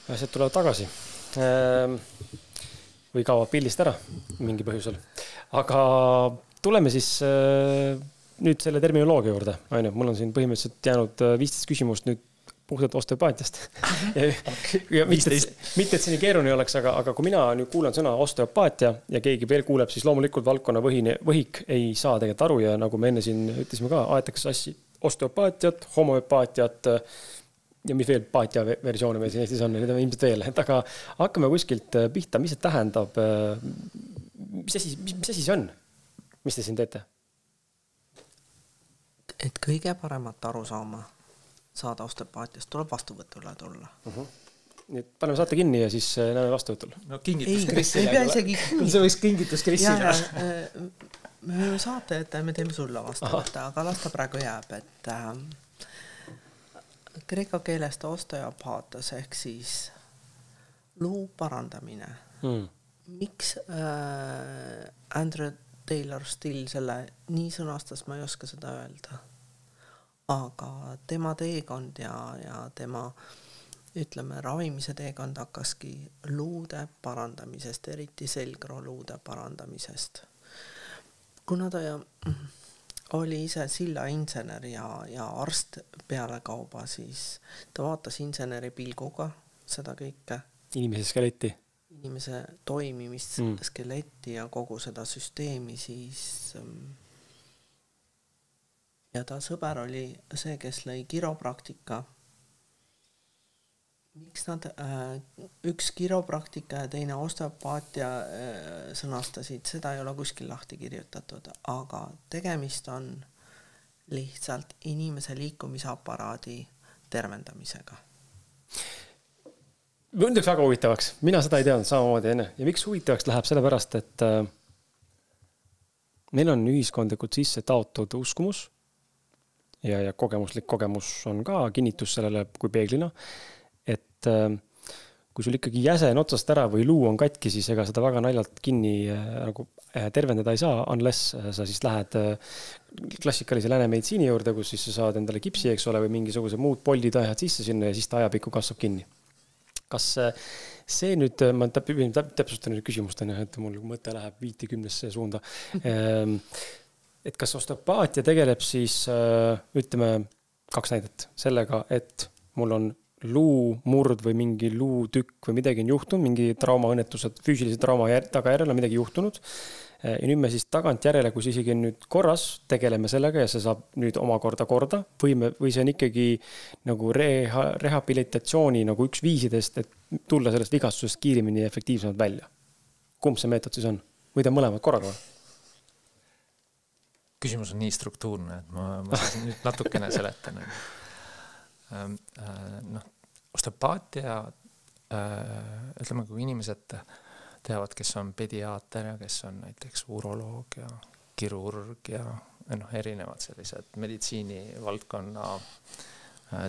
asjad tulevad tagasi. Või kaovad pildist ära mingi põhjusel. Aga tuleme siis nüüd selle terminoloogia juurde. Mul on siin põhimõtteliselt jäänud 15 küsimust nüüd puhtalt osteopaatiast. Ja mitte, et see nii keeruline oleks, aga kui mina nüüd kuulen sõna osteopaatia ja keegi veel kuuleb, siis loomulikult valdkonna võhik ei saa tegelikult aru ja nagu me enne siin ütlesime ka, aetakse sassi osteopaatiat, homoöpaatiat ja mis veel paatia versioone meil siin Eestis on, need on ilmselt veel. Aga hakkame kuskilt pihta, mis see tähendab, mis asi see on? Mis te siin teete? Et kõige paremat aru saada osteopaatiast tuleb vastuvõtule tulla. Nii et paneme saate kinni ja siis näeme vastuvõtul. No kingitus Krissile. Ei pea isegi kinni. See võiks kingitus Krissile. Me saate, et me teeme sulle vastuvõtta, aga las ta praegu jääb, et kreeka keelest osteopaatos ehk siis luu parandamine. Miks Andrew Taylor Still selle nii sõnastas, ma ei oska seda öelda. Aga tema teekond ja tema, ütleme, ravimise teekond hakkaski luude parandamisest, eriti selgrooluude parandamisest. Kuna ta oli ise silla insener ja arst peale kauba, siis ta vaatas inseneri pilguga seda kõike. Inimese skeletti. Inimese toimimist, skeletti ja kogu seda süsteemi, siis ja ta sõber oli see, kes lõi kiropraktika. Miks nad üks kiropraktika ja teine osteopaatia sõnastasid, seda ei ole kuskil lahti kirjutatud, aga tegemist on lihtsalt inimese liikumisaparaadi tervendamisega. Mõndaks väga huvitavaks. Mina seda ei teadnud samamoodi enne. Ja miks huvitavaks läheb sellepärast, et meil on ühiskondlikult sisse taotud uskumus ja kogemuslik kogemus on ka kinnitus sellele kui peeglina, et kui sul ikkagi jäse on otsast ära või luu on katki, siis ega seda väga naljalt kinni nagu tervendada ei saa, unless sa siis lähed klassikalise lääne meditsiini juurde, kus siis sa saad endale kipsi, eks ole, või mingisuguse muud poldid ajad sisse sinna ja siis ta ajapikku kasvab kinni. Kas see nüüd, ma täpsustan nüüd küsimust, et mul mõte läheb 50 suunda, et kas osteopaatia tegeleb siis, ütleme, 2 näidet sellega, et mul on luu murd või mingi luutükk või midagi on juhtunud, mingi traumaõnnetused, füüsilise trauma tagajärjel on midagi juhtunud. Ja nüüd me siis tagantjärele, kui see isegi nüüd korras, tegeleme sellega ja see saab nüüd omakorda korda või see on ikkagi nagu rehabilitatsiooni nagu üks viisidest, et tulla sellest vigastusest kiirimini ja efektiivsemalt välja. Kumb see meetod siis on? Või ta mõlemad korraga? Küsimus on nii struktuurne, et ma nüüd natukene seletan. Osteopaatia, ütleme, kui inimesed teavad, kes on pediaater ja kes on näiteks uroloog ja kirurg ja erinevad sellised meditsiinivaldkonna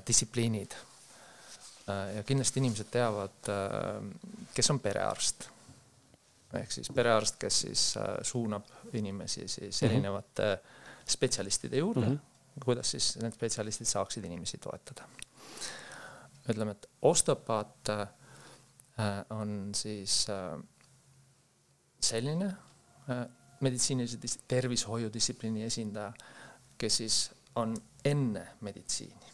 distsipliinid. Ja kindlasti inimesed teavad, kes on perearst. Ehk siis perearst, kes siis suunab inimesi siis erinevate spetsialistide juurde, kuidas siis need spetsialistid saaksid inimesi toetada. Ütleme, et osteopaat on siis selline meditsiinilise tervishoiudistsipliini esindaja, kes siis on enne meditsiini.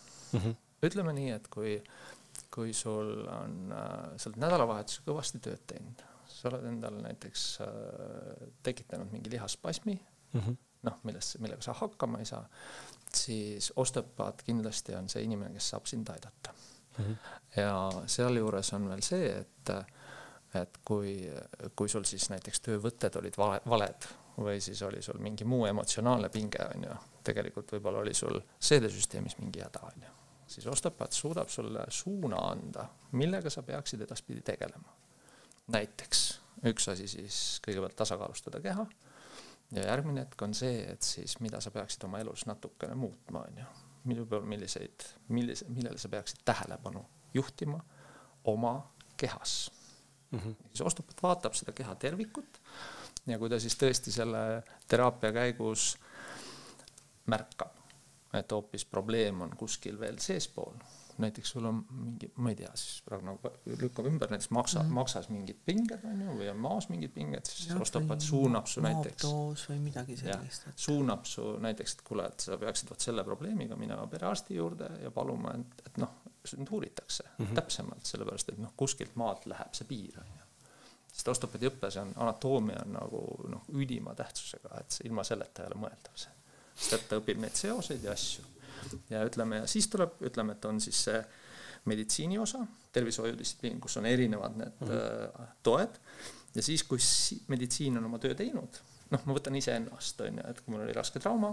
Ütleme nii, et kui sul on nädalavahetus kõvasti tööd teinud, sa oled endal näiteks tekitanud mingi lihaspasmi, millega sa hakkama ei saa, siis osteopaat kindlasti on see inimene, kes saab sind aidata. Ja seal juures on veel see, et kui sul siis näiteks töövõtted olid valed või siis oli sul mingi muu emotsionaalne pinge, tegelikult võib-olla oli sul seedesüsteemis mingi häda, siis osteopaat suudab sulle suuna anda, millega sa peaksid edaspidi tegelema. Näiteks üks asi siis kõigepealt tasakaalustada keha ja järgmine hetk on see, et siis mida sa peaksid oma elus natukene muutma, millele sa peaksid tähelepanu juhtima oma kehas. Siis osteopaat vaatab seda keha tervikut ja kui ta siis tõesti selle teraapia käigus märkab, et hoopis probleem on kuskil veel seespool näiteks sul on mingi, ma ei tea, siis praegu nagu lükkab ümber, näiteks maksas mingid pinged, on ju, või on maas mingid pinged, siis osteopaat suunab su näiteks. Maapdoos või midagi sellist. Suunab su näiteks, et kuule, et sa peaksid selle probleemiga minema perearsti juurde ja paluma, et nüüd uuritakse täpsemalt, sellepärast, et kuskilt maalt läheb see piir, on ju. Sest osteopaadi õppes on, anatoomia on nagu ülima tähtsusega, et ilma selleta ei ole mõeldav see. Sest et ta õpib neid seoseid ja asju. Ja siis tuleb, et on siis see meditsiini osa, tervishoiudistsipliin, kus on erinevad need toed. Ja siis, kui meditsiin on oma töö teinud, ma võtan ise ennast, on ju, et kui mul oli raske trauma,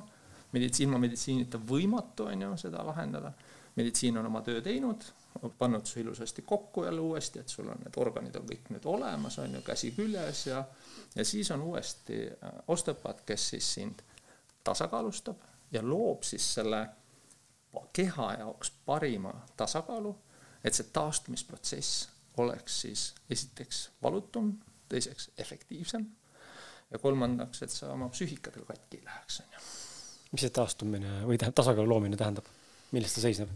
ilma meditsiinita võimatu on ju seda lahendada. Meditsiin on oma töö teinud, pannud su ilusasti kokku jälle uuesti, et sul on need organid on kõik nüüd olemas, on ju, käsi küljes ja siis on uuesti osteopaat, kes siis sind tasakaalustab ja loob siis selle keha jaoks parima tasakaalu, et see taastumisprotsess oleks siis esiteks valutum, teiseks efektiivsem ja kolmandaks, et sa oma psüühikadel katki läheks. On ju. Mis see taastumine või tasakaalu loomine tähendab? Millest ta seisneb?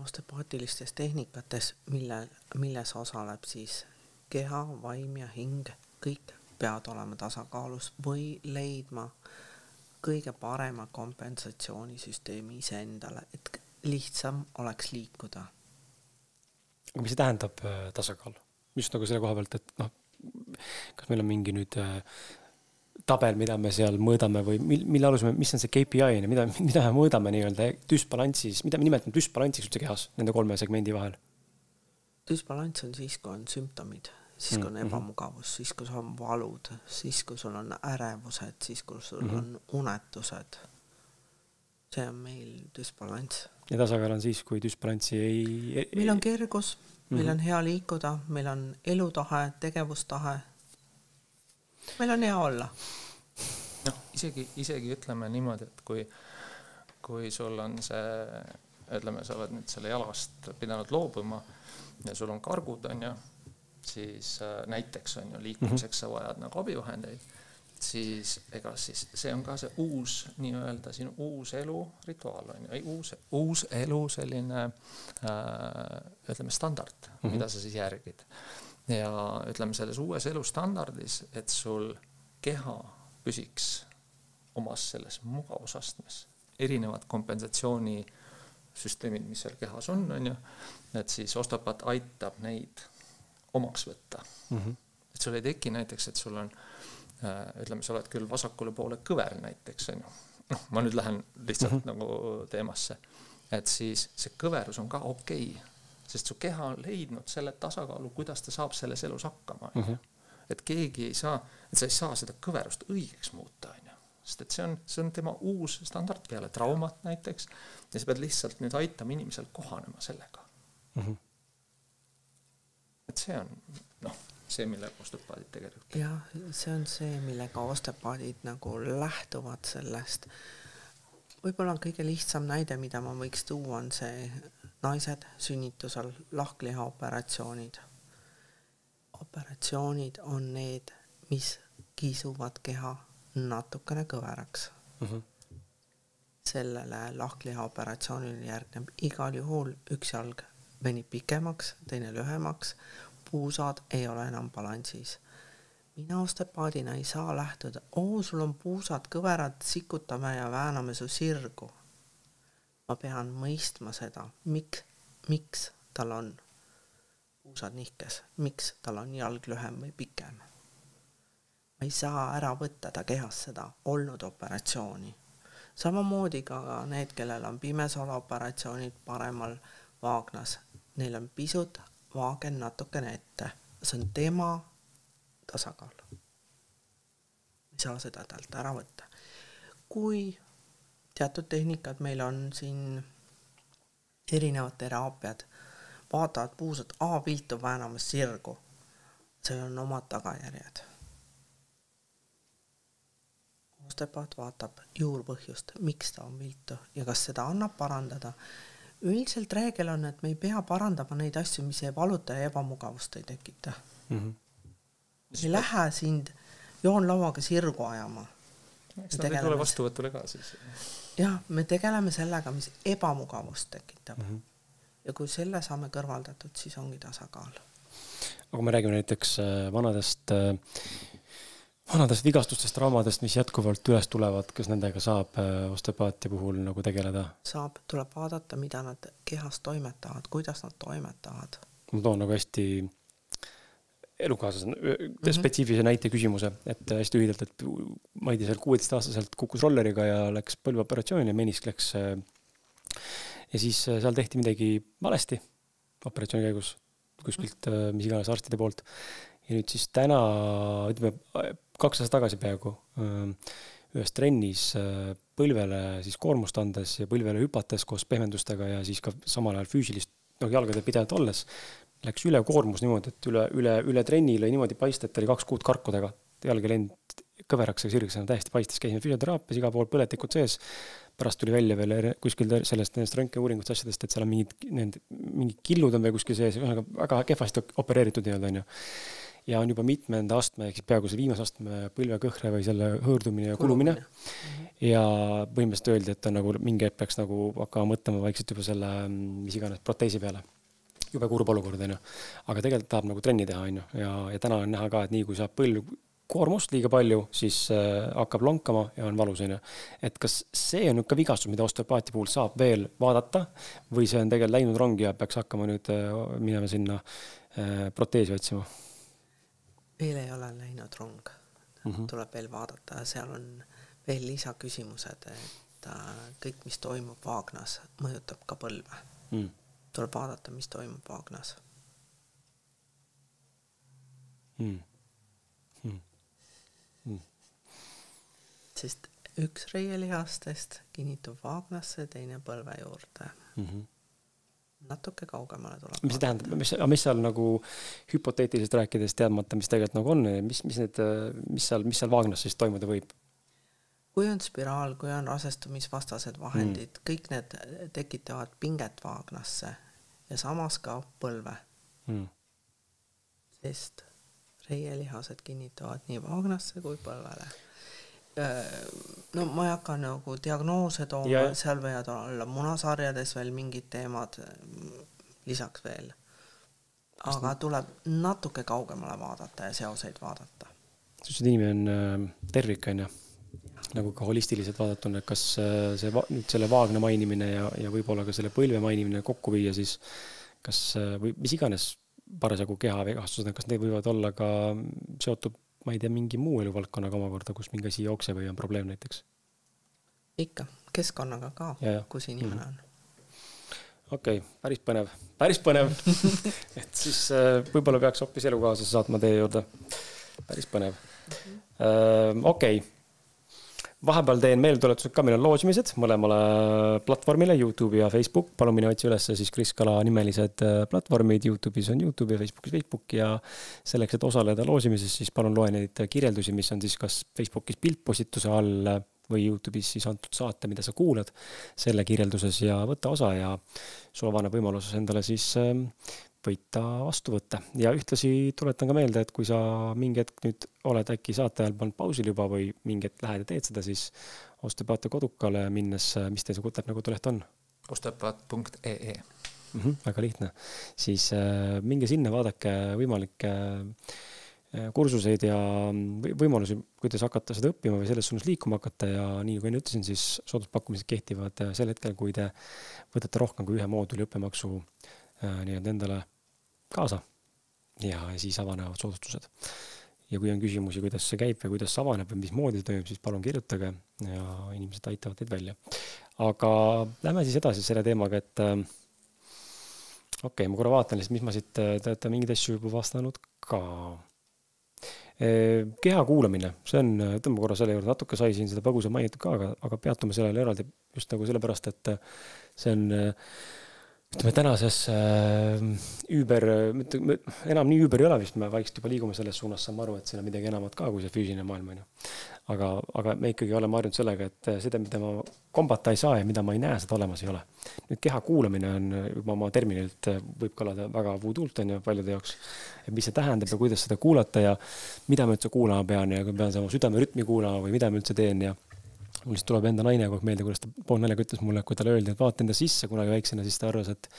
Osteopaatilistes tehnikates, milles osaleb siis keha, vaim ja hing, kõik peavad olema tasakaalus või leidma kõige parema kompensatsioonisüsteemi iseendale, et lihtsam oleks liikuda. Aga mis see tähendab tasakaal? Just nagu selle koha pealt, et kas meil on mingi nüüd tabel, mida me seal mõõdame või mille alusel, mis on see KPI, mida me mõõdame nii-öelda düsbalansis, mida me nimetame düsbalansiks üldse kehas nende 3 segmendi vahel? Düsbalans on siis, kui on sümptomid, siis kui on ebamugavus, siis kui sul on valud, siis kui sul on ärevused, siis kui sul on unetused. See on meil düsbalans. Ja tasakaal on siis, kui düsbalanssi ei... Meil on kergus, meil on hea liikuda, meil on elutahe, tegevustahe. Meil on hea olla. Isegi ütleme niimoodi, et kui sul on see, ütleme, sa oled nüüd selle jalast pidanud loobuma ja sul on kargud, on ju, siis näiteks on ju liikumiseks sa vajad nagu abivahendeid, siis ega siis see on ka see uus nii-öelda sinu uus elu rituaal on ju, uus elu selline ütleme standard, mida sa siis järgid. Ja ütleme selles uues elustandardis, et sul keha püsiks omas selles mugavusastmes, erinevad kompensatsioonisüsteemid, mis seal kehas on ju, et siis osteopaat aitab neid omaks võtta. Et sul ei teki näiteks, et sul on, ütleme, sa oled küll vasakule poole kõver näiteks, on ju. Ma nüüd lähen lihtsalt nagu teemasse, et siis see kõverus on ka okei, sest su keha on leidnud selle tasakaalu, kuidas ta saab selles elus hakkama. Et keegi ei saa, et sa ei saa seda kõverust õigeks muuta, on ju. Sest et see on tema uus standard peale traumat näiteks ja sa pead lihtsalt nüüd aitama inimesel kohanema sellega. Et see on see, millega osteopaadid tegelikult. Jah, see on see, millega osteopaadid nagu lähtuvad sellest. Võib-olla on kõige lihtsam näide, mida ma võiks tuua, on see naised sünnitusel lahkliha operatsioonid. Operatsioonid on need, mis kiisuvad keha natukene kõveraks. Sellele lahkliha operatsioonile järgneb igal juhul üks jalg venib pikemaks, teine lühemaks, puusad ei ole enam balansis. Mina osteopaadina ei saa lähtuda, sul on puusad kõverad, sikutame ja vääname su sirgu. Ma pean mõistma seda, miks tal on puusad nihkes, miks tal on jalg lühem või pikem. Ma ei saa ära võtta ta kehas seda olnud operatsiooni. Samamoodi ka need, kellel on pimesola operatsioonid paremal vaagnas, neil on pisut vaagen natukene ette. See on tema tasakaal. Ei saa seda talt ära võtta. Kui teatud tehnikad meil on siin erinevad teraapiad, vaatavad puusad viltu väänamas sirgu, see on omad tagajärjed. Osteopaat vaatab juurpõhjust, miks ta on viltu ja kas seda annab parandada. Üldiselt reegel on, et me ei pea parandama neid asju, mis ei valuta ja ebamugavust ei tekita. Ei lähe sind joonlauaga sirgu ajama. Eks nad ei tule vastuvõtule ka siis. Jah, me tegeleme sellega, mis ebamugavust tekitab. ja kui selle saame kõrvaldatud, siis ongi tasakaal. Aga me räägime näiteks vanadest vigastustest, traumadest, mis jätkuvalt üles tulevad, kas nendega saab osteopaatia puhul nagu tegeleda? Saab, tuleb vaadata, mida nad kehas toimetavad, kuidas nad toimetavad. Ma toon nagu hästi elukaaslasena spetsiifilise näite küsimuse, et hästi lühidalt, et ma ei tea, seal 16-aastaselt kukkus rolleriga ja läks põlveoperatsioonile, menisk läks ja siis seal tehti midagi valesti operatsiooni käigus kuskilt, mis iganes arstide poolt. Ja nüüd siis täna, ütleme 2 aastat tagasi peaaegu ühes trennis põlvele siis koormust andes ja põlvele hüpates koos pehmendustega ja siis ka samal ajal füüsilist jalgade pidevalt olles läks üle koormus niimoodi, et üle trenni lõi niimoodi paista, et oli 2 kuud karkudega. Jalg lend kõveraks ja sirgeks täiesti paistis. Käisime füsioteraapias, iga pool põletikud sees. Pärast tuli välja veel kuskil sellest röntgeni uuringust asjadest, et seal on mingid killud on veel kuskil sees. Väga kehvasti opereeritud nii-öelda. Ja on juba mitmenda astme, ehk peaaegu see viimase astme põlvekõhre või selle hõõrdumine ja kulumine. Ja põhimõtteliselt öeldi, et on nagu mingi hetk peaks nagu hakkama mõtlema vaikselt juba selle, mis iganes proteesi peale. Jube kurb olukord, on ju. Aga tegelikult tahab nagu trenni teha, on ju. Ja täna on näha ka, et nii kui saab põlv koormust liiga palju, siis hakkab lonkama ja on valus, on ju. Et kas see on ka vigastus, mida osteopaatia puhul saab veel vaadata või see on tegelikult läinud rongi ja peaks hakkama nüüd minema sinna proteesi otsima? Veel ei ole läinud rong. Tuleb veel vaadata. Seal on veel lisaküsimused, et kõik, mis toimub vaagnas, mõjutab ka põlve. Tuleb vaadata, mis toimub vaagnas. Sest üks reielihastest kinnitub vaagnasse, teine põlve juurde. Natuke kaugemale tuleb. Mis see tähendab? Mis seal nagu hüpoteetiliselt rääkides teadmata, mis tegelikult nagu on? Mis seal vaagnas siis toimuda võib? Kui on spiraal, kui on rasestumisvastased vahendid, kõik need tekitavad pinget vaagnasse ja samas ka põlve. Sest reielihased kinnitavad nii vaagnasse kui põlvele. No ma ei hakka nagu diagnoose tooma, seal võivad olla munasarjades veel mingid teemad lisaks veel. Aga tuleb natuke kaugemale vaadata ja seoseid vaadata. See inimene on tervik, on ju? Nagu ka holistiliselt vaadatuna, kas nüüd selle vaagna mainimine ja võib-olla ka selle põlve mainimine kokku viia, siis kas või mis iganes parasjagu kehavegastused, kas need võivad olla ka seotud ma ei tea, mingi muu eluvaldkonnaga omakorda, kus mingi asi jookse või on probleem näiteks? Ikka, keskkonnaga ka, kus inimene on. Okei, päris põnev. Et siis võib-olla peaks hoopis elukaaslase saatma teie juurde. Päris põnev. Okei. Vahepeal teen meelduletused ka, meil on loosimised mõlemale platvormile, YouTube ja Facebook. Palun mine otsi üles siis Kris Kala nimelised platvormid. YouTube'is on YouTube ja Facebookis Facebook ja selleks, et osaleda loosimises, siis palun loe neid kirjeldusi, mis on siis kas Facebookis piltpostituse all või YouTube'is siis antud saate, mida sa kuulad selle kirjelduses ja võtta osa ja sul avaneb võimalus endale siis võita vastu võtta. Ja ühtlasi tuletan ka meelde, et kui sa mingi hetk nüüd oled äkki saate ajal pannud pausil juba või mingi hetk lähed ja teed seda, siis osteopaatia kodukale minnes, mis teie see kutleb nagu leht on? osteopaat.ee Väga lihtne. Siis minge sinna, vaadake võimalikke kursuseid ja võimalusi, kuidas hakata seda õppima või selles suunas liikuma hakata ja nii nagu enne ütlesin, siis sooduspakkumised kehtivad sel hetkel, kui te võtate rohkem kui ühe mooduli õppemaksu endale kaasa ja siis avanevad soodustused. Ja kui on küsimusi, kuidas see käib või kuidas see avaneb või mis moodi see toimub, siis palun kirjutage ja inimesed aitavad teid välja. Aga lähme siis edasi selle teemaga, et ma korra vaatan lihtsalt, mis ma siit teete mingid asju juba vastanud ka. Keha kuulamine, see on, tõmba korra selle juurde, natuke sai siin seda põgusa mainitud ka, aga peatume sellele eraldi just nagu sellepärast, et see on ütleme tänases enam nii üüber ei ole, vist me vaikselt juba liigume selles suunas, saan aru, et siin on midagi enamat ka kui see füüsiline maailm on ju. Aga me ikkagi oleme harjunud sellega, et seda, mida ma kombata ei saa ja mida ma ei näe, seda olemas ei ole. Nüüd keha kuulamine on juba oma terminilt võib kõlada väga vuudult on ju paljude jaoks, et mis see tähendab ja kuidas seda kuulata ja mida ma üldse kuulama pean ja kui pean sama südamerütmi kuulama või mida ma üldse teen ja mul siis tuleb enda naine kogu meelde, kuidas ta poolnaljaga ütles mulle, kui talle öeldi, et vaata enda sisse kunagi väiksena, siis ta arvas, et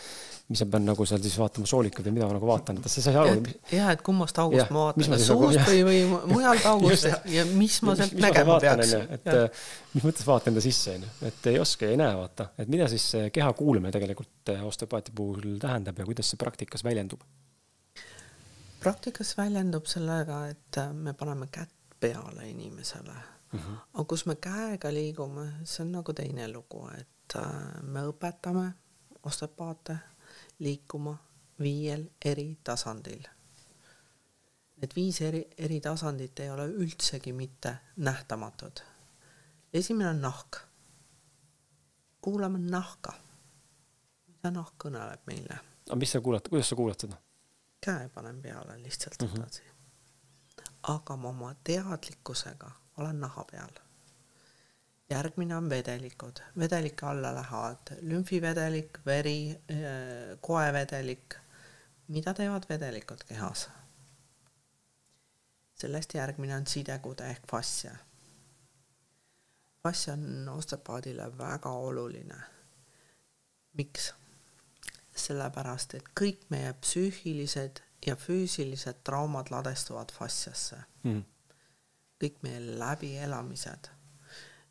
mis ma pean nagu seal siis vaatama soolikud või mida ma nagu vaatan. Ta sai aru. Jah, et kummast august ma vaatan, suust või mujalt august ja mis ma sealt nägema peaks. Et mis mõttes vaata enda sisse, et ei oska ja ei näe vaata. Et mida siis keha kuulamine tegelikult osteopaati puhul tähendab ja kuidas see praktikas väljendub? Praktikas väljendub sellega, et me paneme kätt peale inimesele. Aga kus me käega liigume, see on nagu teine lugu, et me õpetame osteopaate liikuma 5 eri tasandil. Need 5 eri tasandit ei ole üldsegi mitte nähtamatud. Esimene on nahk. Kuulame nahka. Mida nahk kõneleb meile? Aga mis sa kuulad? Kuidas sa kuulad seda? Käe panen peale lihtsalt edasi. Aga ma oma teadlikkusega olen naha peal. Järgmine on vedelikud. Vedelike alla lähevad lümfivedelik, veri, koevedelik. Mida teevad vedelikud kehas? Sellest järgmine on sidekude ehk fassia. Fassia on osteopaadile väga oluline. Miks? Sellepärast, et kõik meie psüühilised ja füüsilised traumad ladestuvad fassiasse. Kõik meie läbielamised.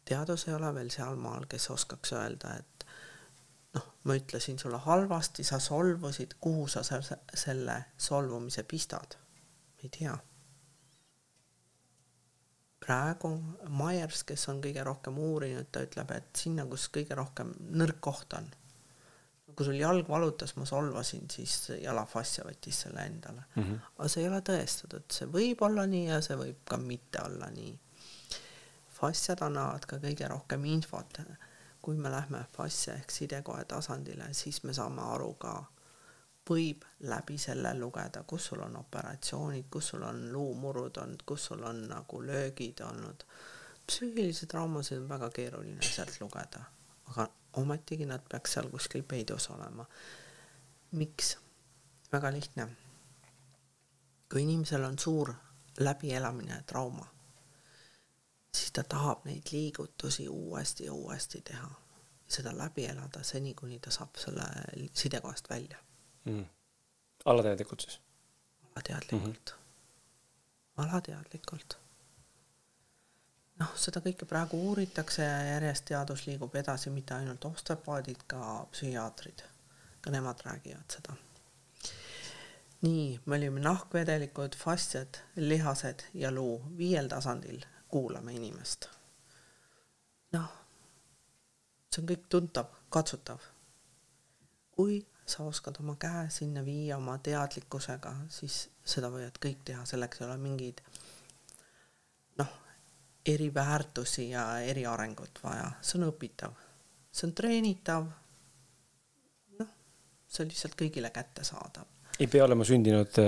Teadus ei ole veel seal maal, kes oskaks öelda, et ma ütlesin sulle halvasti, sa solvusid, kuhu sa selle solvumise pistad? Ei tea. Praegu Myers, kes on kõige rohkem uurinud, ta ütleb, et sinna, kus kõige rohkem nõrk koht on. Kui sul jalg valutas, ma solvasin, siis jalafassia võttis selle endale. Aga see ei ole tõestatud. See võib olla nii ja see võib ka mitte olla nii. Fassiad annavad ka kõige rohkem infot. Kui me lähme fassia ehk sidekoe tasandile, siis me saame aru ka, võib läbi selle lugeda, kus sul on operatsioonid, kus sul on luumurud olnud, kus sul on nagu löögid olnud. Psüühilised traumasid on väga keeruline sealt lugeda. Aga ometigi nad peaks seal kuskil peidus olema. Miks? Väga lihtne. Kui inimesel on suur läbielamine trauma, siis ta tahab neid liigutusi uuesti ja uuesti teha. Seda läbi elada seni, kuni ta saab selle sidekohast välja. Alateadlikult siis? Alateadlikult. Alateadlikult. Seda kõike praegu uuritakse ja järjest teadus liigub edasi, mitte ainult osteopaadid, ka psühhiaatrid. Ka nemad räägivad seda. Nii, me olime nahkvedelikud, fassiad, lihased ja luu 5 tasandil kuulame inimest. See on kõik tuntav, katsutav. Kui sa oskad oma käe sinna viia oma teadlikkusega, siis seda võivad kõik teha, selleks ei ole mingid eri väärtusi ja eri arengut vaja. See on õpitav. See on treenitav. See on lihtsalt kõigile kätte saadav. Ei pea olema sündinud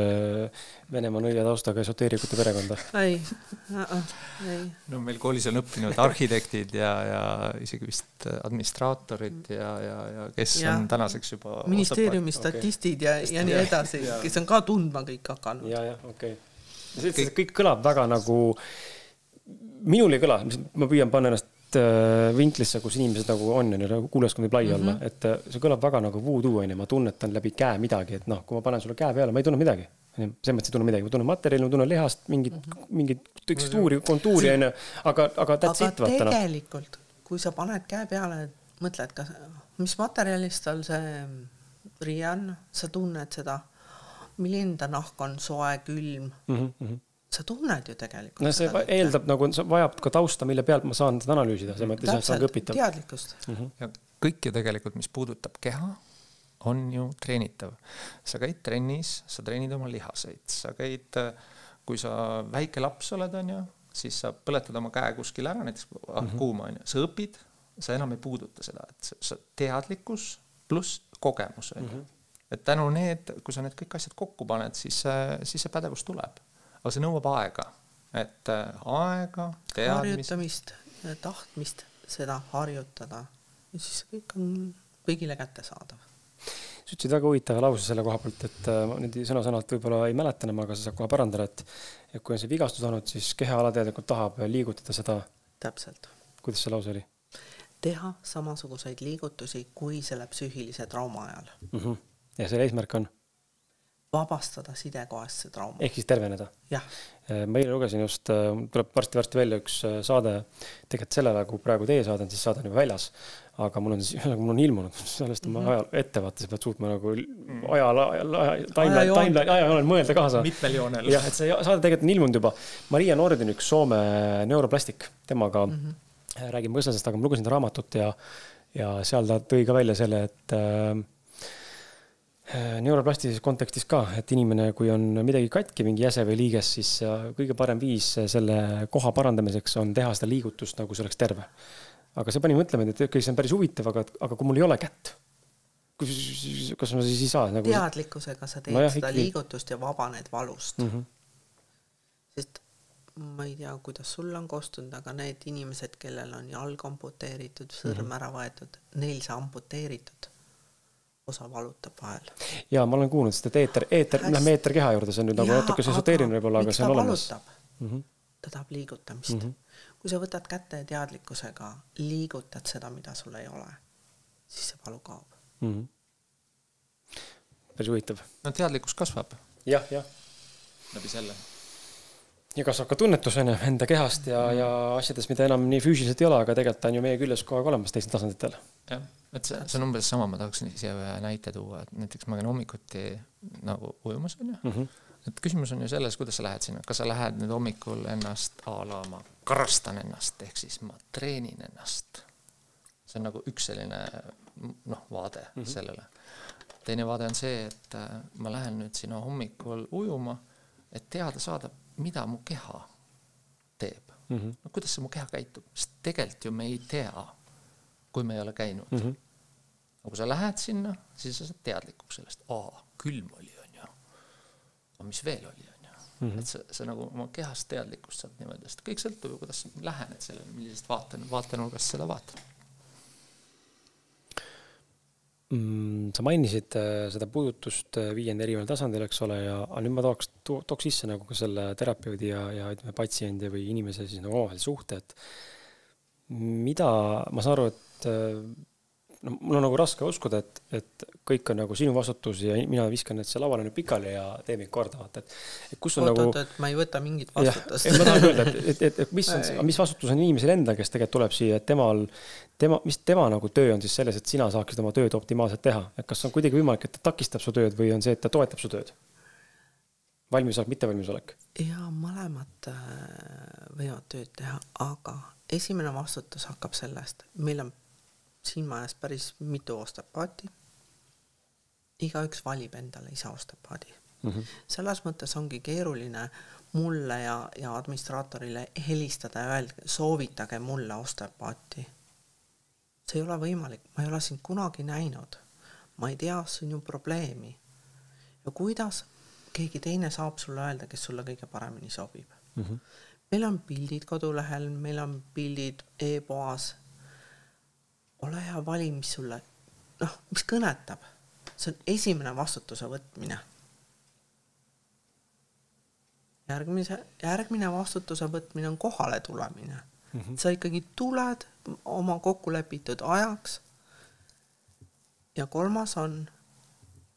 Venemaa nõia taustaga esoteerikute perekonda? Ei. No meil koolis on õppinud arhitektid ja isegi vist administraatorid ja kes on tänaseks juba ministeeriumi statistid ja nii edasi, kes on ka tundma kõik hakanud. Ja, okei. Kõik kõlab väga nagu minul ei kõla, ma püüan panna ennast vinklisse, kus inimesed nagu on ja kuulaskond võib lai olla, et see kõlab väga nagu voodoo, ma tunnetan läbi käe midagi, et kui ma panen sulle käe peale, ma ei tunne midagi. See mõttes ei tunne midagi, ma tunnen materjali, ma tunnen lihast, mingit tekstuuri, kontuuri, aga that's it, vaata. Aga tegelikult, kui sa paned käe peale, mõtled, mis materjalist tal see riie on, sa tunned seda, milline ta nahk on, soe, külm. Sa tunned ju tegelikult. See eeldab, nagu vajab ka tausta, mille pealt ma saan seda analüüsida. See mõttes, et see on õpitav. Teadlikkust. Ja kõike tegelikult, mis puudutab keha, on ju treenitav. Sa käid trennis, sa treenid oma lihaseid. Sa käid, kui sa väike laps oled, on ju, siis sa põletad oma käe kuskil ära, näiteks kuuma, on ju. Sa õpid, sa enam ei puuduta seda. Et teadlikkus pluss kogemus. Et tänu need, kui sa need kõik asjad kokku paned, siis see pädevus tuleb. Aga see nõuab aega. Et aega, teadmist. Harjutamist, tahtmist seda harjutada. Ja siis kõik on kõigile kätte saadav. Sa ütlesid väga huvitava lause selle koha pealt, et ma nüüd sõna-sõnalt võib-olla ei mäletane, aga sa saab kohe parandada, et kui on see vigastus olnud, siis keha alateadlikult tahab liigutada seda. Täpselt. kuidas see lause oli? Teha samasuguseid liigutusi kui selle psüühilise trauma ajal. Ja selle eesmärk on? Vabastada sidekohast see trauma. Ehk siis terveneda? Jah. Ma eile lugesin just, tuleb varsti välja üks saade, tegelikult sellele, kui praegu teie saade on, siis saade on juba väljas, aga mul on ilmunud, sellest on ma ettevaate, sa pead suutma nagu ajajoonel mõelda kaasa. Mitmel joonel. Jah, et see saade tegelikult on ilmunud juba. Maria Nordin, üks Soome neuroplastik, temaga räägime õslasest, aga ma lugesin ta raamatut ja seal ta tõi ka välja selle, et neuroplastilises kontekstis ka, et inimene, kui on midagi katki, mingi jäse või liiges, siis kõige parem viis selle koha parandamiseks on teha seda liigutust, nagu see oleks terve. Aga see pani mõtlema, et kõik see on päris huvitav, aga kui mul ei ole kätt, kas ma siis ei saa? Nagu... Teadlikkusega sa teed seda liigutust ja vabaned valust. Sest ma ei tea, kuidas sul on kostunud, aga need inimesed, kellel on jalg amputeeritud, sõrm ära võetud, neil see amputeeritud osa valutab vahel. Ja ma olen kuulnud, sest et lähme eeterkeha juurde, see on nüüd nagu natuke esoteeriline võib-olla, aga see on olemas. Ta tahab liigutamist. Kui sa võtad kätte teadlikkusega, liigutad seda, mida sul ei ole, siis see valu kaob. Päris huvitav. No teadlikkus kasvab. Jah. Läbi selle. Ja kasvab ka tunnetusena enda kehast ja asjades, mida enam nii füüsiliselt ei ole, aga tegelikult on ju meie küljes kogu aeg olemas teisel tasanditel. Jah. Et see on umbes sama, ma tahaksin siia ühe näite tuua, et näiteks ma käin hommikuti nagu ujumas on ju. Et küsimus on ju selles, kuidas sa lähed sinna. Kas sa lähed nüüd hommikul ennast ma karastan ennast, ehk siis ma treenin ennast. See on nagu üks selline vaade sellele. Teine vaade on see, et ma lähen nüüd sinna hommikul ujuma, et teada saada, mida mu keha teeb. No, kuidas see mu keha käitub? Sest tegelikult ju me ei tea, kui me ei ole käinud. Aga kui sa lähed sinna, siis sa saad teadlikuks sellest. Külm oli, on ju. Aga mis veel oli, on ju. Et sa nagu oma kehast teadlikkust saad niimoodi. Kõik sõltub ju, kuidas lähened sellele, millisest vaatenurgast seda vaatad. Sa mainisid seda puudutust 5. erineval tasandil, eks ole, ja nüüd ma tooks sisse nagu ka selle terapeudi ja ütleme, patsiendi või inimese siis nagu omavahel suhte, et mida ma saan aru, et mul on nagu raske uskuda, et kõik on nagu sinu vastutus ja mina viskan, et see lauale nüüd pikali ja tee mind korda. Et kus on nagu... et ma ei võta mingit vastutust. Ma tahan öelda, et mis vastutus on inimesel enda, kes tegelikult tuleb siia, et mis tema nagu töö on siis selles, et sina saaksid oma tööd optimaalselt teha. Et kas on kuidagi võimalik, et ta takistab su tööd või on see, et ta toetab su tööd? Valmisolek, mitte valmisolek? Ja mõlemad võivad tööd teha, aga esimene vastutus hakkab sellest. Meil on siin majas päris mitu ostepaati. Iga üks valib endale ise ostepaadi. Selles mõttes ongi keeruline mulle ja administraatorile helistada ja öelda, soovitage mulle ostepaati. See ei ole võimalik. Ma ei ole sind kunagi näinud. Ma ei tea, see on ju probleemi. Ja kuidas keegi teine saab sulle öelda, kes sulle kõige paremini sobib. Meil on pildid kodulehel, meil on pildid e-poas. Ole hea, vali, mis sulle, mis kõnetab. See on esimene vastutuse võtmine. Järgmine vastutuse võtmine on kohale tulemine. Sa ikkagi tuled oma kokkulepitud ajaks ja kolmas on,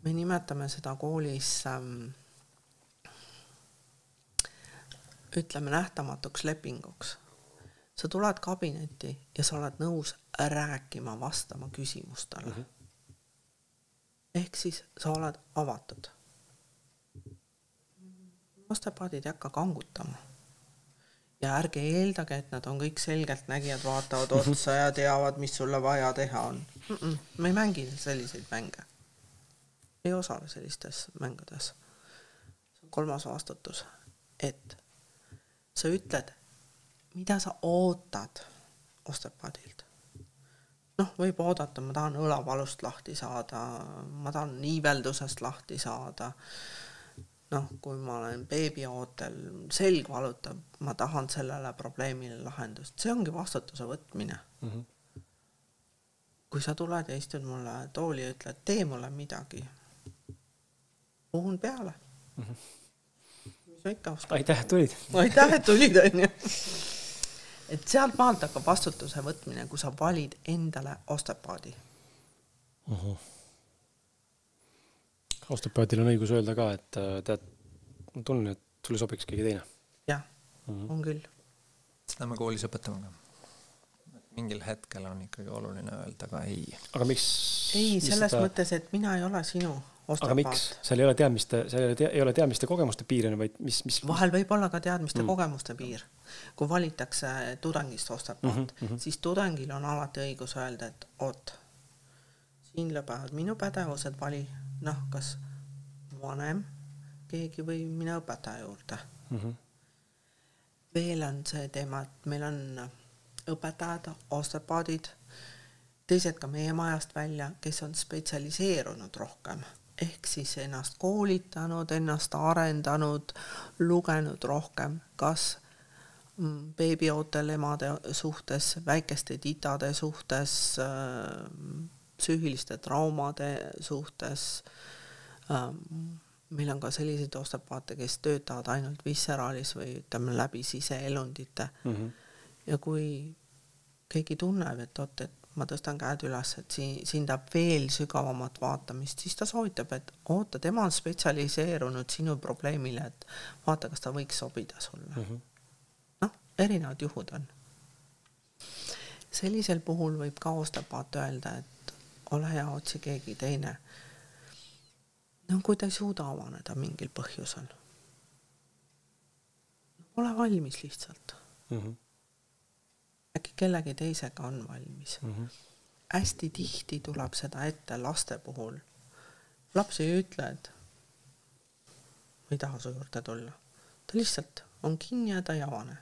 me nimetame seda koolis ütleme nähtamatuks lepinguks. Sa tuled kabinetti ja sa oled nõus rääkima, vastama küsimustele. Ehk siis sa oled avatud. Ostepaadid ei hakka kangutama. Ja ärge eeldage, et nad on kõik selgelt nägijad, vaatavad otsa ja teavad, mis sulle vaja teha on. Me ei mängi selliseid mänge. Ei osale sellistes mängudes. See on kolmas vastutus, et sa ütled, mida sa ootad ostepaadilt. Võib oodata, ma tahan õlavalust lahti saada, ma tahan iiveldusest lahti saada. Kui ma olen beebiootel, selg valutab, ma tahan sellele probleemile lahendust. See ongi vastutuse võtmine. Kui sa tuled ja istud mulle tooli ja ütled, tee mulle midagi, puhun peale. Aitäh, et tulid. Aitäh, et tulid, on ju. et sealt maalt hakkab vastutuse võtmine, kui sa valid endale osteopaadi. Osteopaadil on õigus öelda ka, et tead, ma tunnen, et sulle sobiks keegi teine. Jah, on küll. Seda me koolis õpetame ka. Mingil hetkel on ikkagi oluline öelda ka ei. Aga miks? Ei, selles mõttes, et mina ei ole sinu osteopaat. Aga miks? Seal ei ole teadmiste kogemuste piirine, vaid mis? Vahel võib olla ka teadmiste kogemuste piir. Kui valitakse tudengist osteopaat, siis tudengil on alati õigus öelda, et oot, siin lõpevad minu pädevused, vali, kas vanem keegi või mine õpetaja juurde. Veel on see teema, et meil on õpetajad, osteopaadid, teised ka meie majast välja, kes on spetsialiseerunud rohkem, ehk siis ennast koolitanud, ennast arendanud, lugenud rohkem, kas beebiootel emade suhtes, väikeste titade suhtes, psüühiliste traumade suhtes. Meil on ka selliseid osteopaate, kes töötavad ainult visceraalis või ütleme läbi siseelundite. Ja kui keegi tunneb, et ma tõstan käed üles, et siin tahab veel sügavamat vaatamist, siis ta soovitab, et oota, tema on spetsialiseerunud sinu probleemile, et vaata, kas ta võiks sobida sulle. Erinevad juhud on. Sellisel puhul võib ka osteopaat öelda, et ole hea, otsi keegi teine. Kui ta ei suuda avaneda mingil põhjusel. Ole valmis lihtsalt. Äkki kellegi teisega on valmis. Hästi tihti tuleb seda ette laste puhul. Laps ei ütle, et ma ei taha su juurde tulla. Ta lihtsalt on kinni ja ta ei avane.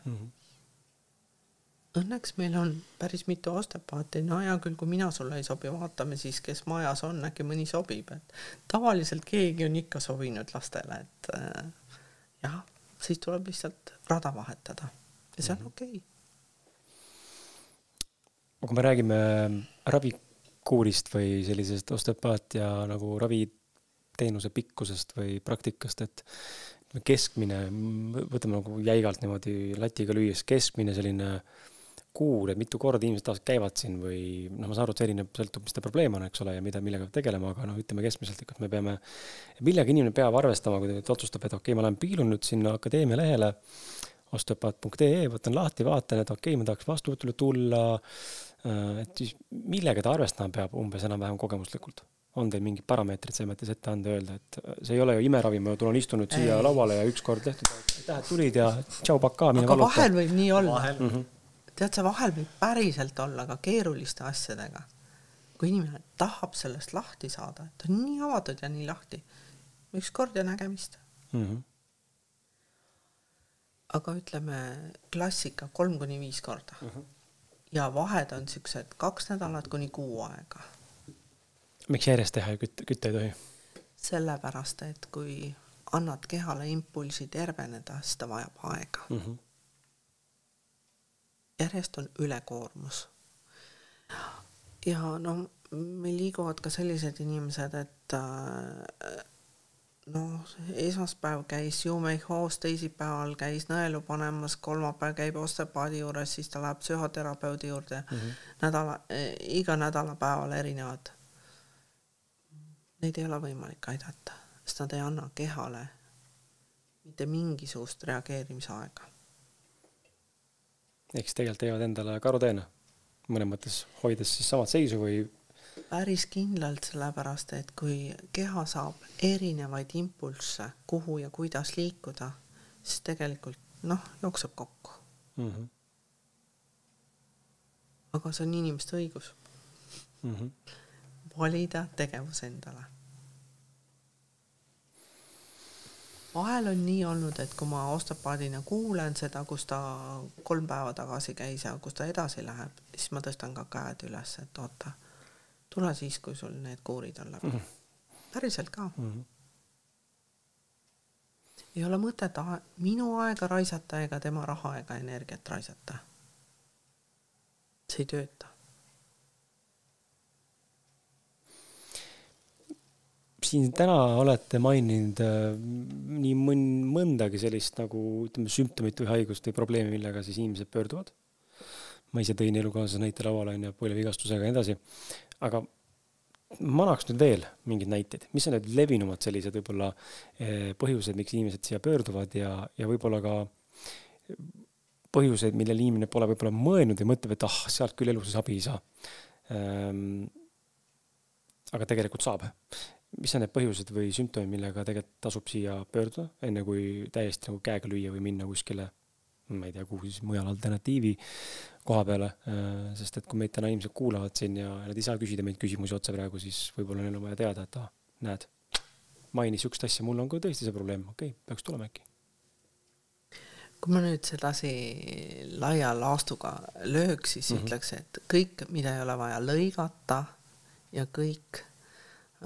Õnneks meil on päris mitu osteopaati. No hea küll, kui mina sulle ei sobi, vaatame siis, kes majas on, äkki mõni sobib. Et tavaliselt keegi on ikka sobinud lastele, et siis tuleb lihtsalt rada vahetada. Ja see on okei. Kui me räägime ravikuurist või sellisest osteopaatia nagu raviteenuse pikkusest või praktikast, et keskmine, võtame nagu jäigalt niimoodi latiga lüües, keskmine selline kuur, et mitu korda inimesed taas käivad siin või ma saan aru, et see erinev sõltub, mis ta probleem on, eks ole, ja millega tegelema, aga ütleme keskmiselt, et me peame, millega inimene peab arvestama, kui ta otsustab, et okei, ma olen piilun nüüd sinna akadeemia lehele, osteopaat.ee, võtan lahti, vaatan, et okei, ma tahaks vastuvõtule tulla, et siis millega ta arvestama peab umbes enam-vähem kogemuslikult? On teil mingid parameetrid see mõttes ette anda öelda, et see ei ole ju imeravi, ma tulen istunud siia lauale ja ükskord tehtud, aitäh, tulid ja tšau pakka, mine valuta. Aga vahel võib nii olla. Tead, see vahel võib päriselt olla ka keeruliste asjadega. Kui inimene tahab sellest lahti saada, et on nii avatud ja nii lahti. Ükskord ja nägemist. Aga ütleme klassika 3-5 korda. Ja vahed on siuksed 2 nädalat kuni 6 aega. Miks järjest teha ja kütte ei tohi? Sellepärast, et kui annad kehale impulsi terveneda, siis ta vajab aega. Järjest on ülekoormus. Ja meil liiguvad ka sellised inimesed, et esmaspäev käis Jumehoos, teisipäeval käis nõelu panemas, kolmapäev käib osteopaadi juures, siis ta läheb psühhoterapeudi juurde. Iga nädalapäeval erinevad. Neid ei ole võimalik aidata, sest nad ei anna kehale mitte mingisugust reageerimisaega. Eks tegelikult teevad endale karuteene, mõne mõttes hoides siis samad seisu või? Päris kindlalt sellepärast, et kui keha saab erinevaid impulsse, kuhu ja kuidas liikuda, siis tegelikult, jookseb kokku. Aga see on inimeste õigus. Valida tegevus endale. Vahel on nii olnud, et kui ma osteopaadina kuulen seda, kus ta 3 päeva tagasi käis ja kus ta edasi läheb, siis ma tõstan ka käed üles, et oota, tule siis, kui sul need kuurid on läbi. Päriselt ka. Ei ole mõtet minu aega raisata ega tema raha ega energiat raisata. See ei tööta. Siin täna olete maininud nii mõndagi sellist nagu sümptomit või haigust või probleemi, millega siis inimesed pöörduvad. ma ise tõin elukaaslase näite lauale ja põlvevigastusega ja edasi. Aga ma annaks nüüd veel mingid näiteid, mis on need levinumad sellised võib-olla põhjused, miks inimesed siia pöörduvad ja võib-olla ka põhjused, millel inimene pole võib-olla mõelnud ja mõtleb, et sealt küll eluses abi ei saa. Aga tegelikult saab. Mis on need põhjused või sümptomid, millega tegelikult tasub siia pöörduda, enne kui täiesti nagu käega lüüa või minna kuskile, ma ei tea, kuhu siis mujal alternatiivi koha peale, sest et kui meid täna inimesed kuulavad siin ja nad ei saa küsida meid küsimusi otse praegu, siis võib-olla neil on vaja teada, et näed, mainis üks asja, mul on ka tõesti see probleem, okei, peaks tulema äkki. Kui ma nüüd sedasi laia laastuga lööks, siis ütleks, et kõik, mida ei ole vaja lõigata ja kõik,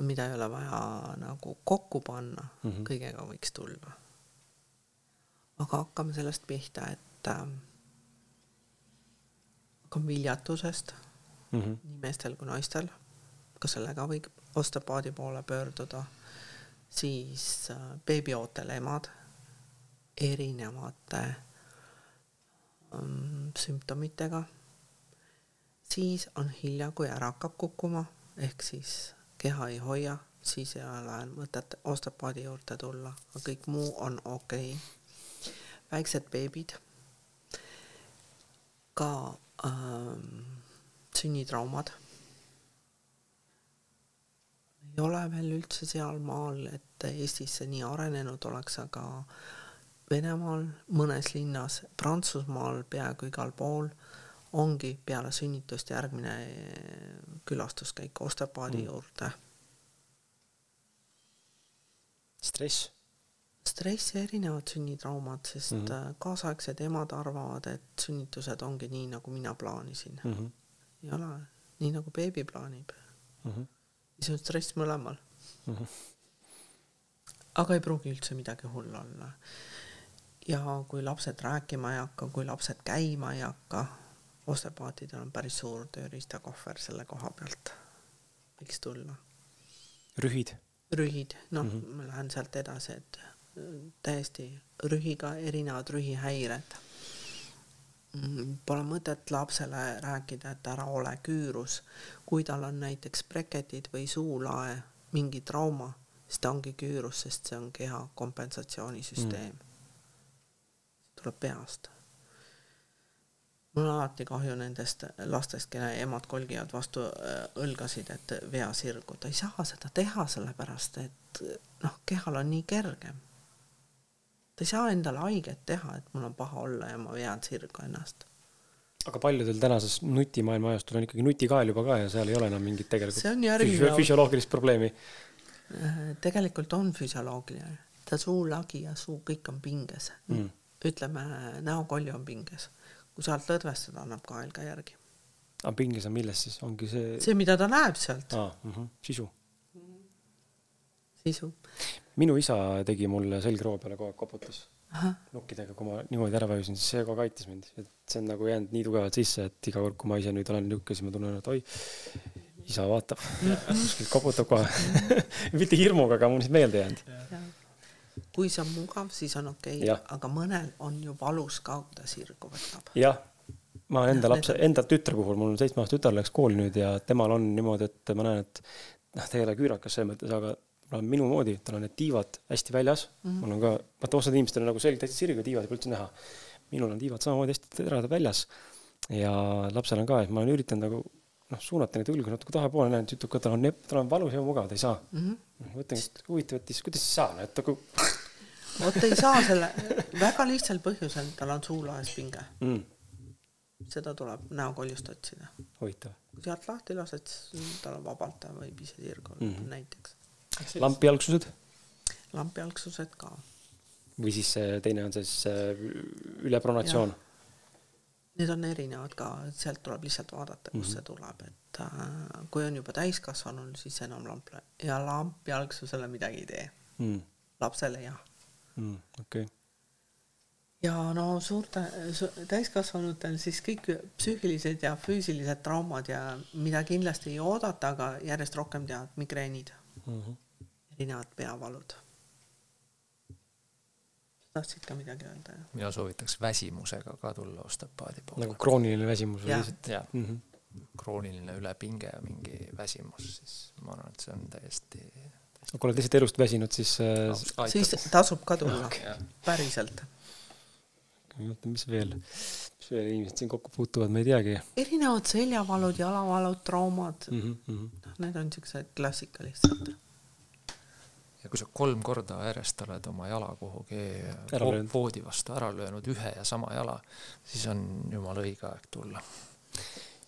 mida ei ole vaja nagu kokku panna, kõigega võiks tulla. Aga hakkame sellest pihta, et hakkame viljatusest nii meestel kui naistel, ka sellega võib osteopaadi poole pöörduda, siis beebiootel emad erinevate sümptomitega, siis on hilja, kui ära hakkab kukkuma, ehk siis keha ei hoia, siis ei ole mõtet osteopaadi juurde tulla, aga kõik muu on okei. Väiksed beebid, ka sünnitraumad. Ei ole veel üldse seal maal, et Eestis see nii arenenud oleks, aga Venemaal, mõnes linnas, Prantsusmaal peaaegu igal pool ongi peale sünnitust järgmine külastuskäik osteopaadi juurde. Stress ja erinevad sünnitraumad, sest kaasaegsed emad arvavad, et sünnitused ongi nii, nagu mina plaanisin. Ei ole, nii nagu beebi plaanib. Siis on stress mõlemal. Aga ei pruugi üldse midagi hull olla. Ja kui lapsed rääkima ei hakka, kui lapsed käima ei hakka, osteopaatidel on päris suur tööriistakohver selle koha pealt. Võiks tulla. Rühid, ma lähen sealt edasi, et täiesti rühiga erinevad rühihäired. Pole mõtet lapsele rääkida, et ära ole küürus. Kui tal on näiteks breketid või suulae, mingi trauma, siis ta ongi küürus, sest see on keha kompensatsioonisüsteem. Tuleb peast. Mul on alati kahju nendest lastest, kelle emad kolgivad vastu õlgasid, et vea sirgu. Ta ei saa seda teha sellepärast, et kehal on nii kergem. Ta ei saa endale haiget teha, et mul on paha olla ja ma vean sirgu ennast. Aga paljudel tänases nutimaailma ajastul on ikkagi nutikael juba ka ja seal ei ole enam mingit tegelikult füsioloogilist probleemi. Tegelikult on füsioloogiline. Ta suu, lagi ja suu, kõik on pinges. Ütleme, näokolju on pinges. Kui sealt lõdvestada, annab kael ka järgi. Aga pinges on milles siis? Ongi see... See, mida ta näeb sealt. Sisu. Sisu. Minu isa tegi mulle selgroo peale kogu aeg koputas. Nukkidega, kui ma niimoodi ära vajusin, siis see kogu aitas mind. Et see on nagu jäänud nii tugevalt sisse, et iga kord, kui ma ise nüüd olen nükka, siis ma tunnen, et oi, isa vaatab. Kuskilt koputab kohe. Mitte hirmuga, aga mul meelde jäänud. Kui see on mugav, siis on okei, aga mõnel on ju valus ka, kui ta sirgu võtab. Jah, ma enda tütre puhul, mul on 7-aastane tütar läks kooli nüüd ja temal on niimoodi, et ma näen, et ta ei ole küürakas see mõttes, aga minu moodi, tal on need tiivad hästi väljas. Mul on ka, vaata osad inimestel on nagu selge täitsa sirgu tiivad ei pole üldse näha. Minul on tiivad samamoodi hästi teravad väljas ja lapsel on ka, et ma olen üritanud nagu suunata neid õlgu natuke tahapoole, näen, et ütleb, et tal on valus ja mugav, ta ei saa. Võtan, huvitav, et kuidas siis saa? Oota ei saa selle väga lihtsal põhjusel, tal on suulaes pinge. Seda tuleb näokoljust otsida. Huvitav. Kui sealt lahti lased, tal on vabalt või ise sirgu näiteks. Lampijalgsused? Lampijalgsused ka. Või siis teine on see ülepronatsioon? Need on erinevad ka, sealt tuleb lihtsalt vaadata, kus see tuleb. Et kui on juba täiskasvanul, siis enam lampijalgsusele midagi ei tee. Lapsele jah. Okay. Ja suurte täiskasvanutel siis kõik psüühilised ja füüsilised traumad ja mida kindlasti ei oodata, aga järjest rohkem teavad migreenid. Erinevad peavalud. tahtsid ka midagi öelda? Mina soovitaks väsimusega ka tulla osteopaadi poole. Nagu krooniline väsimus või lihtsalt? Jah, krooniline ülepinge ja mingi väsimus, siis ma arvan, et see on täiesti... Kui oled lihtsalt elust väsinud, siis tasub ka tulla, päriselt. Mis veel inimesed siin kokku puutuvad, ma ei teagi. Erinevad seljavalud, jalavalud, traumad. Need on sellised klassika lihtsalt. Ja kui sa 3 korda järjest oled oma jala kuhugi voodi vastu ära löönud ühe ja sama jala, siis on jumal õige aeg tulla.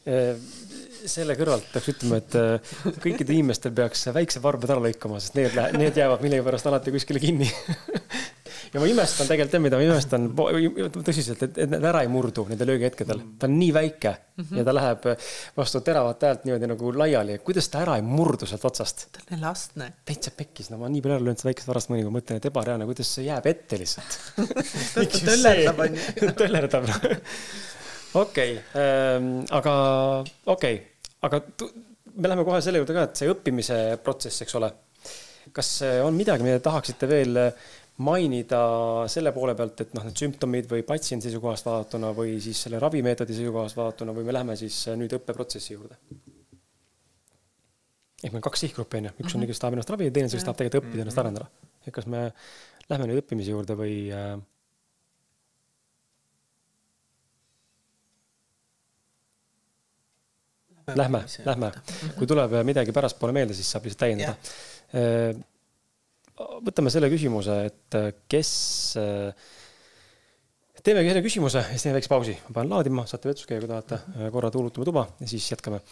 Selle kõrvalt peaks ütlema, et kõikide inimestel peaks väikse varbad ära lõikama, sest need jäävad millegi pärast alati kuskile kinni. Ja ma imestan tegelikult, mida ma imestan tõsiselt, et need ära ei murdu nende löögihetkedel. Ta on nii väike ja ta läheb vastu teravat häält niimoodi nagu laiali. Kuidas ta ära ei murdu sealt otsast? Ta on elastne. Täitsa pekkis. No ma nii palju ära löönud seda väikest varast mõni, kui mõtlen, et ebareaalne, kuidas see jääb ette lihtsalt. Ta töllerdab on ju. Töllerdab. Okei, aga me läheme kohe selle juurde ka, et see õppimise protsess, eks ole. Kas on midagi, mida tahaksite veel mainida selle poole pealt, et need sümptomid või patsiendi seisukohast vaadatuna või siis selle ravimeetodi seisukohast vaadatuna või me läheme siis nüüd õppeprotsessi juurde? Ehk meil 2 sihtgruppi on. Üks on, kes tahab ennast ravida, teine, kes tahab tegelikult õppida ennast arendada. Ehk kas me lähme nüüd õppimise juurde või... Lähme. Kui tuleb midagi pärast poole meelde, siis saab lihtsalt täiendada. Võtame selle küsimuse, et kes... Teemegi selle küsimuse ja siis teeme väikse pausi. Ma panen laadima, saate vetsuskäia, kui tahate. Korra tuulutame tuba ja siis jätkame.